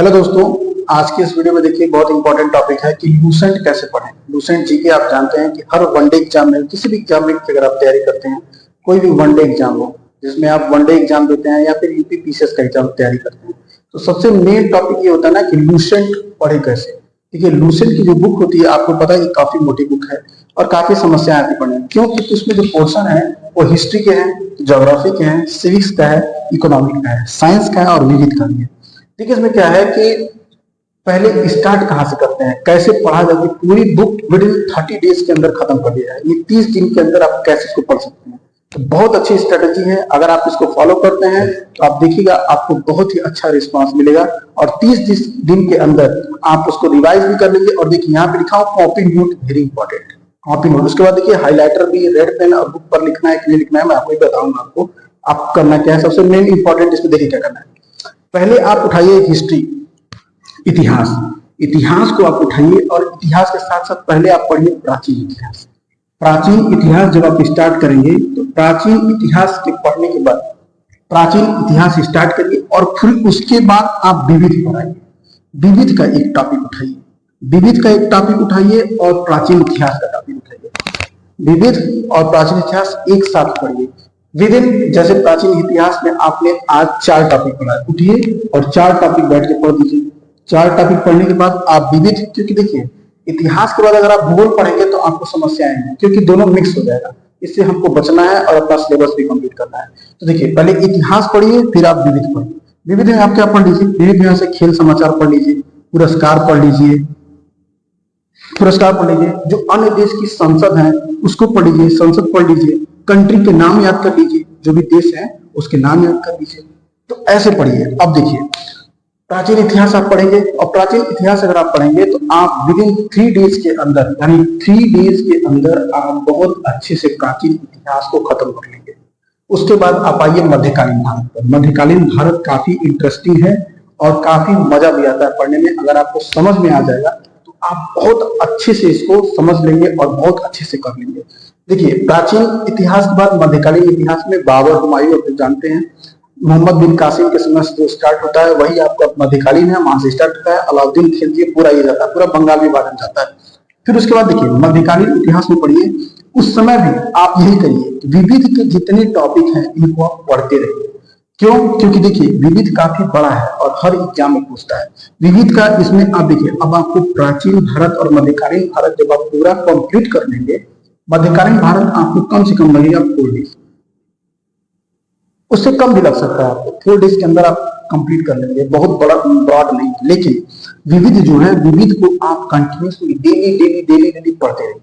Hello दोस्तों, आज के इस वीडियो में देखिए बहुत इंपॉर्टेंट टॉपिक है कि लूसेंट कैसे पढ़ें। लूसेंट जीके आप जानते हैं कि हर वनडे एग्जाम में, किसी भी एग्जाम में अगर आप तैयारी करते हैं, कोई भी वनडे एग्जाम हो जिसमें आप वनडे एग्जाम देते हैं या फिर यूपी पीसीएस का एग्जाम तैयारी करते हैं, तो सबसे मेन टॉपिक ये होता है ना कि लूसेंट पढ़े कैसे। देखिए, लूसेंट की जो बुक होती है आपको पता है कि काफी मोटी बुक है और काफी समस्याएं आती पढ़ने में, क्योंकि उसमें जो पोर्शन है वो हिस्ट्री के हैं, ज्योग्राफी के हैं, सिविक्स का है, इकोनॉमिक का है, साइंस का है और विविध का भी है। देखिए, इसमें क्या है कि पहले स्टार्ट कहाँ से करते हैं, कैसे पढ़ा जाए। पूरी बुक विद इन 30 डेज के अंदर खत्म कर दिया है। ये 30 दिन के अंदर आप कैसे इसको पढ़ सकते हैं, तो बहुत अच्छी स्ट्रेटेजी है। अगर आप इसको फॉलो करते हैं तो आप देखिएगा आपको बहुत ही अच्छा रिस्पांस मिलेगा और 30 दिन के अंदर आप उसको रिवाइज भी कर लेंगे। और देखिए, यहाँ पे लिखा हो copy note, very important copy note. उसके बाद देखिए हाईलाइटर भी, रेड पेन और बुक पर लिखना है कि नहीं लिखना है, मैं आपको बताऊंगा आपको आप करना क्या है। सबसे मेन इंपॉर्टेंट इसमें देखिए क्या करना है। पहले आप उठाइए हिस्ट्री, इतिहास को आप उठाइए और इतिहास के साथ साथ पहले आप पढ़िए प्राचीन इतिहास। प्राचीन इतिहास जब आप स्टार्ट करेंगे तो प्राचीन इतिहास के पढ़ने के बाद प्राचीन इतिहास स्टार्ट करिए और फिर उसके बाद आप विविध पढ़ाइए। विविध का एक टॉपिक उठाइए, विविध का एक टॉपिक उठाइए और प्राचीन इतिहास का टॉपिक उठाइए। विविध और प्राचीन इतिहास एक साथ पढ़िए। विभिन्न, जैसे प्राचीन इतिहास में आपने आज 4 टॉपिक पढ़ा, उठिए और 4 टॉपिक बैठ के पढ़ दीजिए। 4 टॉपिक पढ़ने के बाद आप विविध, क्योंकि देखिए इतिहास के बाद अगर आप भूगोल पढ़ेंगे तो आपको समस्या आएंगी, क्योंकि दोनों मिक्स हो जाएगा। इससे हमको बचना है और अपना सिलेबस भी कंप्लीट करना है। तो देखिए, पहले इतिहास पढ़िए, फिर आप विविध पढ़िए। विविध में आप क्या पढ़ लीजिए, विविध में से खेल समाचार पढ़ लीजिए, पुरस्कार पढ़ लीजिए, जो अन्य देश की संसद है उसको पढ़ लीजिए, संसद पढ़ लीजिए, कंट्री के नाम याद कर लीजिए, जो भी देश है उसके नाम याद कर लीजिए। तो ऐसे पढ़िए। अब देखिए, प्राचीन इतिहास आप पढ़ेंगे और प्राचीन इतिहास अगर आप पढ़ेंगे तो आप विद इन 3 डेज के अंदर, यानी 3 डेज के अंदर आप बहुत अच्छे से प्राचीन इतिहास को खत्म कर लेंगे। उसके बाद आप आइए मध्यकालीन भारत पर। मध्यकालीन भारत काफी इंटरेस्टिंग है और काफी मजा भी आता है पढ़ने में। अगर आपको समझ में आ जाएगा तो आप बहुत अच्छे से इसको समझ लेंगे और बहुत अच्छे से कर लेंगे। देखिए, प्राचीन इतिहास के बाद मध्यकालीन इतिहास में बाबर, हुमायूं आप जानते हैं, मोहम्मद बिन कासिम के समय से जो स्टार्ट होता है वही आपका मध्यकालीन है, वहां से स्टार्ट होता है। अलाउद्दीन खिलजी, पूरा ये जाता है, पूरा बंगाल विभाजन जाता है। फिर उसके बाद देखिए मध्यकालीन इतिहास में पढ़िए। उस समय भी आप यही करिए, विविध के जितने टॉपिक हैं इनको आप पढ़ते रहिए। क्यों? क्योंकि देखिए विविध काफी बड़ा है और हर एग्जाम में पूछता है विविध का। इसमें आप देखिए, अब आपको प्राचीन भारत और मध्यकालीन भारत जब आप पूरा कंप्लीट कर लेंगे, मध्यकालीन भारत आपको कम से कम लगेगा 4 डेज, उससे कम भी लग सकता है आपको। 4 डेज के अंदर आप कंप्लीट कर लेंगे, बहुत बड़ा ब्रॉड नहीं। लेकिन विविध जो है, विविध को आप कंटिन्यूसली डेली पढ़ते रहिए।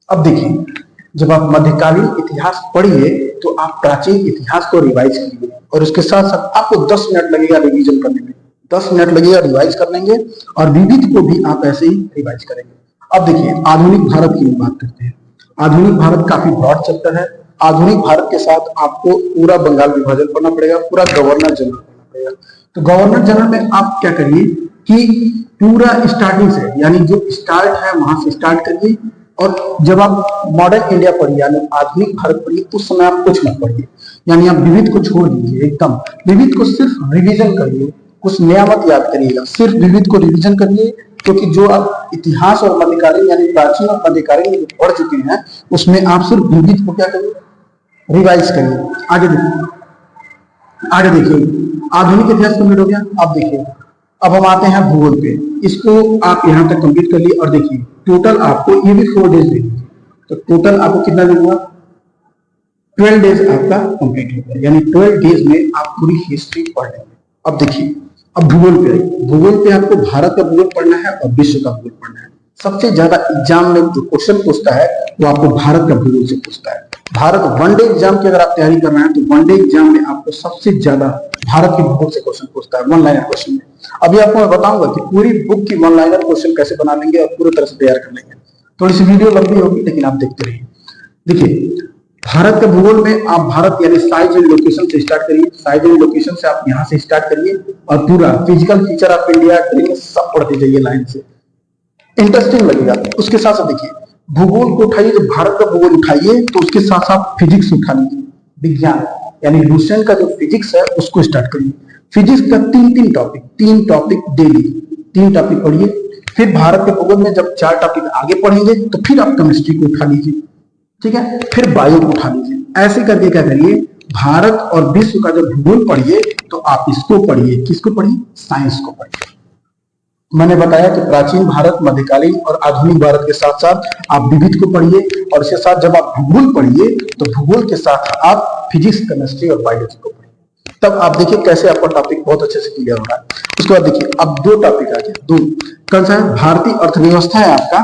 अब देखिए, जब आप मध्यकालीन इतिहास पढ़िए तो आप प्राचीन इतिहास को रिवाइज करिए और उसके साथ साथ आपको 10 मिनट लगेगा रिवीजन करने में, 10 मिनट लगेगा रिवाइज कर लेंगे और विविध को भी आप ऐसे ही रिवाइज करेंगे। अब देखिए, आधुनिक भारत की बात करते हैं। आधुनिक भारत काफी ब्रॉड चैप्टर है। आधुनिक भारत के साथ आपको पूरा बंगाल विभाजन पढ़ना पड़ेगा, पूरा गवर्नर जनरल पढ़ना पड़ेगा। तो गवर्नर जनरल में आप क्या करिए कि पूरा स्टार्टिंग से, यानी जो स्टार्ट है वहां से स्टार्ट करिए। और जब आप मॉडर्न इंडिया पढ़िए, यानी आधुनिक भारत पढ़िए, उस समय आप कुछ मत पढ़िए, यानी आप विविध को छोड़ दीजिए एकदम। विविध को सिर्फ रिविजन करिए, कुछ नया मत याद करिएगा, सिर्फ विविध को रिविजन करिए। क्योंकि जो आप इतिहास और मध्यकालीन यानी प्राचीन और मध्यकालीन जो पढ़ चुके हैं उसमें आप सिर्फ विविध को क्या करिए, रिवाइज करिए। आगे देखिए आधुनिक इतिहास कंप्लीट हो गया। अब देखिए, अब हम आते हैं भूगोल पे। इसको आप यहां तक कंप्लीट कर लिए और देखिए टोटल आपको ये भी 4 डेज देंगे, तो टोटल आपको कितना दिन हुआ, 12 डेज आपका कंप्लीट हो गया। यानी 12 डेज में आप पूरी हिस्ट्री पढ़ लेंगे। अब देखिए, अब भूगोल पे आइए। भूगोल पे आपको भारत का भूगोल पढ़ना है और विश्व का भूगोल पढ़ना है। सबसे ज्यादा एग्जाम में जो क्वेश्चन पूछता है वो आपको भारत का भूगोल से पूछता है। भारत वनडे एग्जाम की अगर आप तैयारी कर रहे हैं तो वनडे एग्जाम में आपको सबसे ज्यादा भारत के भूगोल से क्वेश्चन पूछता है, वन लाइनर क्वेश्चन में। अभी आपको मैं बताऊंगा कि पूरी बुक की वन लाइनर क्वेश्चन कैसे बना लेंगे और पूरी तरह से तैयार कर लेंगे। थोड़ी सी वीडियो लंबी होगी लेकिन आप देखते रहिए। देखिए, भारत के भूगोल में आप भारत यानी साइज एंड लोकेशन से स्टार्ट करिए। साइज एंड लोकेशन से आप यहाँ से स्टार्ट करिए और पूरा फिजिकल फीचर ऑफ इंडिया सब पढ़ते जाइए लाइन से, इंटरेस्टिंग लगेगा। उसके साथ साथ देखिए भूगोल को उठाइए, जब भारत का भूगोल उठाइए तो उसके साथ साथ फिजिक्स उठा लीजिए, विज्ञान यानी लूसेंट का जो फिजिक्स है उसको स्टार्ट करिए। फिजिक्स का तीन टॉपिक डेली, 3 टॉपिक पढ़िए। फिर भारत के भूगोल में जब 4 टॉपिक आगे पढ़ेंगे तो फिर आप केमिस्ट्री को उठा लीजिए, ठीक है, फिर बायो को उठा लीजिए। ऐसे करके क्या करिए, भारत और विश्व का जब भूगोल पढ़िए तो आप इसको पढ़िए, किसको पढ़िए, साइंस को पढ़िए। मैंने बताया कि प्राचीन भारत, मध्यकालीन और आधुनिक भारत के साथ साथ आप विविध को पढ़िए, और इसके साथ जब आप भूगोल पढ़िए तो भूगोल के साथ आप फिजिक्स, केमिस्ट्री और बायोलॉजी को पढ़िए। तब आप देखिए कैसे आपका टॉपिक बहुत अच्छे से क्लियर हो रहा है। उसके बाद देखिए अब 2 टॉपिक आ गए, 2 कौन सा है, भारतीय अर्थव्यवस्था है आपका।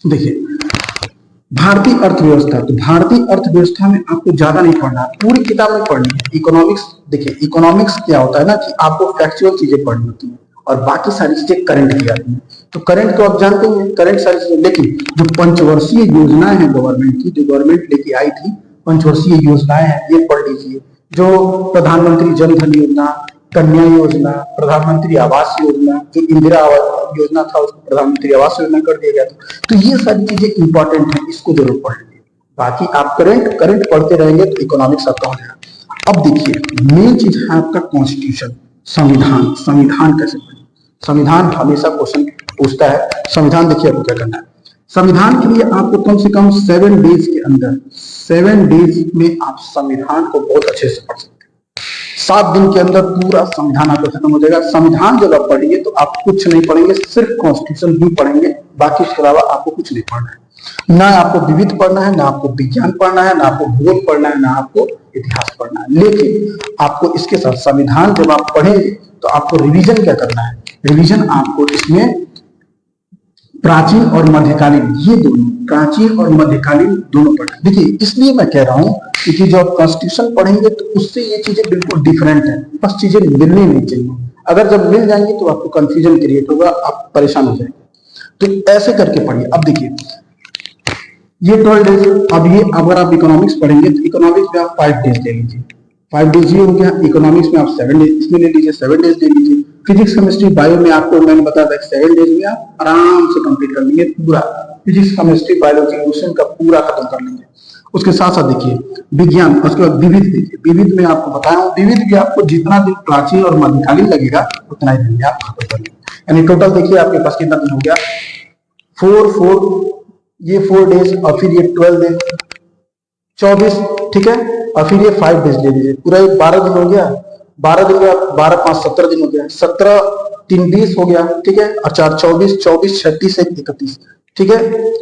देखिए भारतीय अर्थव्यवस्था, तो भारतीय अर्थव्यवस्था में आपको ज्यादा नहीं पढ़ना है, पूरी किताब में पढ़नी है। इकोनॉमिक्स, देखिए इकोनॉमिक्स क्या होता है ना कि आपको फैक्चुअल चीजें पढ़नी होती है और बाकी सारी चीजें करंट की आती है। तो करंट तो आप जानते हैं, करंट सारी चीजें, लेकिन जो पंचवर्षीय योजनाएं हैं गवर्नमेंट की, जो गवर्नमेंट लेके आई थी पंचवर्षीय योजनाएं हैं, ये पढ़ लीजिए। जो प्रधानमंत्री जन धन योजना, कन्या योजना, प्रधानमंत्री आवास योजना, जो इंदिरा आवास योजना था उसको प्रधानमंत्री आवास योजना कर दिया गया था। तो ये सारी चीजें इंपॉर्टेंट है, इसको जरूर पढ़ लीजिए। बाकी आप करंट पढ़ते रहेंगे तो इकोनॉमिक्स आपका हो जाएगा। अब देखिए मेन चीज है आपका कॉन्स्टिट्यूशन, संविधान। संविधान कैसे पढ़े, संविधान हमेशा क्वेश्चन पूछता है। संविधान देखिए आपको क्या करना है, संविधान के लिए आपको कम से कम 7 डेज के अंदर, 7 डेज में आप संविधान को बहुत अच्छे से पढ़ सकते हैं। 7 दिन के अंदर पूरा संविधान आपका खत्म हो जाएगा। संविधान जब आप पढ़िए तो आप कुछ नहीं पढ़ेंगे, सिर्फ कॉन्स्टिट्यूशन ही पढ़ेंगे, बाकी इसके अलावा आपको कुछ नहीं पढ़ना है। ना आपको विविध पढ़ना है, ना आपको विज्ञान पढ़ना है, ना आपको भूगोल पढ़ना है, ना आपको इतिहास पढ़ना है। लेकिन आपको इसके साथ संविधान जब आप पढ़ेंगे तो आपको रिवीजन क्या करना है, रिवीजन आपको इसमें प्राचीन और मध्यकालीन, ये दोनों, प्राचीन और मध्यकालीन दोनों पढ़ना। देखिए इसलिए मैं कह रहा हूं क्योंकि जब आप कॉन्स्टिट्यूशन पढ़ेंगे तो उससे ये चीजें बिल्कुल डिफरेंट है, बस चीजें मिलनी नहीं चाहिए। अगर जब मिल जाएंगी तो आपको कंफ्यूजन क्रिएट होगा, आप परेशान हो जाएंगे। तो ऐसे करके पढ़िए। अब देखिए ये 12 डेज, अब ये अगर आप इकोनॉमिक्स पढ़ेंगे तो इकोनॉमिक्स में आप 5 डेज ले लीजिए, 5 डेज ये हो गया। इकोनॉमिक्स में आप 7 डेज इसमें ले लीजिए, 7 डेज ले लीजिए। फिजिक्स, केमिस्ट्री, बायो में आपको मैंने बताया था 7 डेज में आप आराम से कंप्लीट कर लेंगे पूरा फिजिक्स, केमिस्ट्री, बायोलॉजी क्वेश्चन का पूरा खत्म कर लेंगे। उसके साथ साथ देखिए विज्ञान, उसके बाद विविध देखिए। विविध में आपको बताया, विविध भी आपको जितना दिन प्राचीन और मध्यकालीन लगेगा उतना ही दिन में आप खत्म कर लेंगे। यानी टोटल देखिए आपके पास कितना दिन हो गया, 4 डेज, और फिर ये 12 डेज 24, ठीक है, और फिर ये 5 डेज ले लीजिए, पूरा 12 दिन हो गया। 12 दिन में 12 5 17 दिन हो गया, 17 3 20 हो गया, ठीक है, और 4 24, 24 36 31, ठीक है।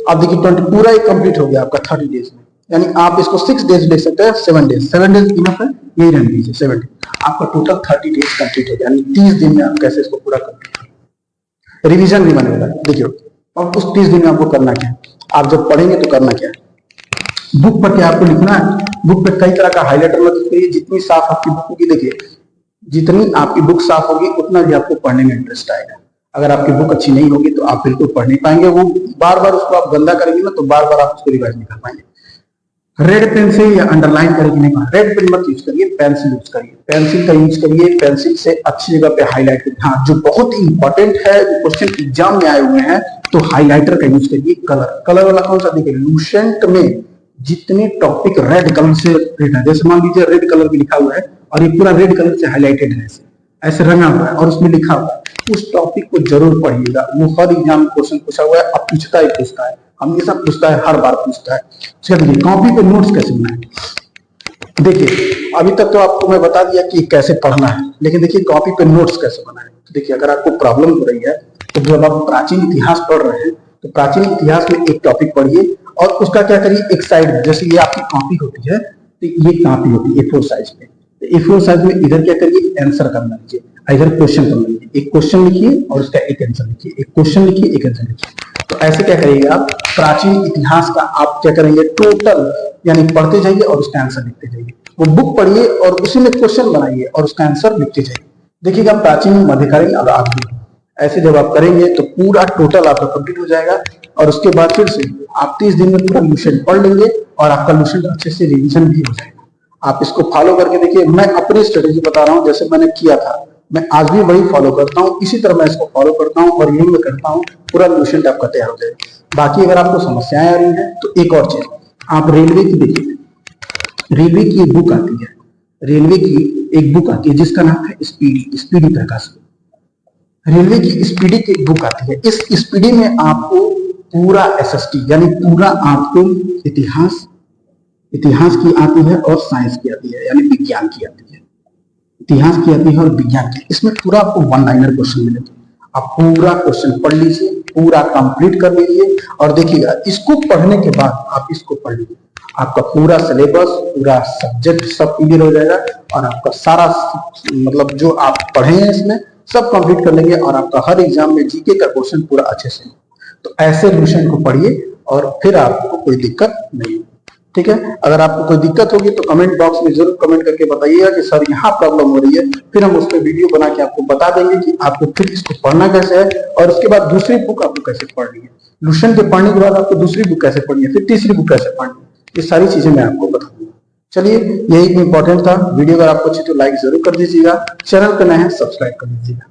अब देखिए 20 पूरा ही कंप्लीट हो गया आपका 30 डेज में। यानी आप इसको 6 डेज ले सकते हैं, 7 डेज इनफ है, यही रहने दीजिए 7 डेज। आपका टोटल 30 डेज कंप्लीट हो गया, यानी 30 दिन में आप कैसे इसको पूरा कंप्लीट करें। रिवीजन भी बनेगा, देखिए अब उस 30 दिन में आपको करना क्या है, आप जब पढ़ेंगे तो करना क्या है, बुक पर क्या आपको लिखना है। बुक पे कई तरह का हाईलाइटर मत करिए, जितनी साफ आपकी बुक होगी, देखिए जितनी आपकी बुक साफ होगी उतना भी आपको पढ़ने में इंटरेस्ट आएगा। अगर आपकी बुक अच्छी नहीं होगी तो आप बिल्कुल पढ़ नहीं पाएंगे, वो बार बार उसको आप गंदा करेंगे ना तो बार बार आप उसको रिवाइज नहीं कर पाएंगे। रेड पेन से या अंडरलाइन करके नहीं पढ़ना, रेड पेन मत यूज करिए, पेंसिल यूज करिए, पेंसिल का यूज करिए। पेंसिल से अच्छी जगह पे हाईलाइट करिए। हाँ, जो बहुत इंपॉर्टेंट है, जो क्वेश्चन एग्जाम में आए हुए हैं, तो हाईलाइटर का यूज करिए। कलर वाला कौन सा, देखिए लूसेंट में जितने टॉपिक रेड कलर से रेड है, जैसे मान लीजिए रेड कलर भी लिखा हुआ है और ये पूरा रेड कलर से हाईलाइटेड है, ऐसे रंगा हुआ है और उसमें लिखा हुआ है, उस टॉपिक को जरूर पढ़िएगा। वो हर एग्जाम में क्वेश्चन पूछा हुआ है, अब पूछता ही पूछता है, हमेशा पूछता है, हर बार पूछता है। देखिए कॉपी पे नोट्स कैसे बनाए। देखिए अभी तक तो आपको मैं बता दिया कि कैसे पढ़ना है, लेकिन देखिए कॉपी पे नोट्स कैसे बनाए। तो देखिए अगर आपको प्रॉब्लम हो रही है तो जब आप प्राचीन इतिहास पढ़ रहे हैं तो प्राचीन इतिहास में एक टॉपिक पढ़िए और उसका क्या करिए, एक साइड में, जैसे ये आपकी कॉपी होती है तो ये कॉपी होती है A4 साइज में, तो A4 साइज में इधर क्या करिए, आंसर करना लीजिए, इधर क्वेश्चन करना लीजिए। एक क्वेश्चन लिखिए और उसका एक आंसर लिखिए, एक क्वेश्चन लिखिए, एक आंसर लिखिए। तो ऐसे क्या करिएगा आप, प्राचीन इतिहास का आप क्या करेंगे, टोटल यानी पढ़ते जाइए और उसका आंसर लिखते जाइए। वो बुक पढ़िए और उसी में क्वेश्चन बनाइए और उसका आंसर लिखते जाइए। देखिएगा प्राचीन, मध्यकालीन और आधुनिक, ऐसे जब आप करेंगे तो पूरा टोटल आपका कंप्लीट हो जाएगा। और उसके बाद फिर से आप 30 दिन में पूरा लूसेंट पढ़ लेंगे और आपका लूसेंट अच्छे से रिवीजन भी हो जाएगा। आप इसको फॉलो करके देखिए। मैं अपनी स्ट्रेटेजी बता रहा हूँ, जैसे मैंने किया था, मैं आज भी वही फॉलो करता हूँ, इसी तरह मैं इसको फॉलो करता हूँ और यही मैं करता हूँ, पूरा लूसेंट आपका तैयार हो जाएगा। बाकी अगर आपको समस्याएं आ रही है तो एक और चीज, आप रेलवे की देखिए, रेलवे की एक बुक आती है, रेलवे की एक बुक आती है जिसका नाम है स्पीडी, स्पीडी प्रकाश। रेलवे की स्पीडी की एक बुक आती है। इस स्पीडी में आपको पूरा एसएसटी यानी पूरा आपको इतिहास की आती है और साइंस की आती है, यानी विज्ञान की आती है। इतिहास की आती है और विज्ञान की। इसमें पूरा आपको वन लाइनर क्वेश्चन मिलेंगे। आप पूरा क्वेश्चन पढ़ लीजिए, पूरा कंप्लीट कर लीजिए और देखिएगा इसको पढ़ने के बाद आप इसको पढ़ लीजिए, आपका पूरा सिलेबस, पूरा सब्जेक्ट सब क्लियर हो जाएगा और आपका सारा मतलब जो आप पढ़े हैं इसमें सब कंप्लीट कर लेंगे और आपका हर एग्जाम में जीके का क्वेश्चन पूरा अच्छे से। तो ऐसे क्वेश्चन को पढ़िए और फिर आपको कोई दिक्कत नहीं होगी। ठीक है, अगर आपको कोई दिक्कत होगी तो कमेंट बॉक्स में जरूर कमेंट करके बताइएगा कि सर यहाँ प्रॉब्लम हो रही है, फिर हम उस पर वीडियो बना के आपको बता देंगे कि आपको फिर इसको पढ़ना कैसे है और उसके बाद दूसरी बुक आपको कैसे पढ़नी है, लुसेंट के पढ़ने के बाद आपको दूसरी बुक कैसे पढ़नी है, फिर तीसरी बुक कैसे पढ़नी है, ये सारी चीजें मैं आपको बता दूंगा। चलिए, यही इंपॉर्टेंट था। वीडियो अगर आपको अच्छी तो लाइक जरूर कर दीजिएगा, चैनल पर नए हैं सब्सक्राइब कर दीजिएगा।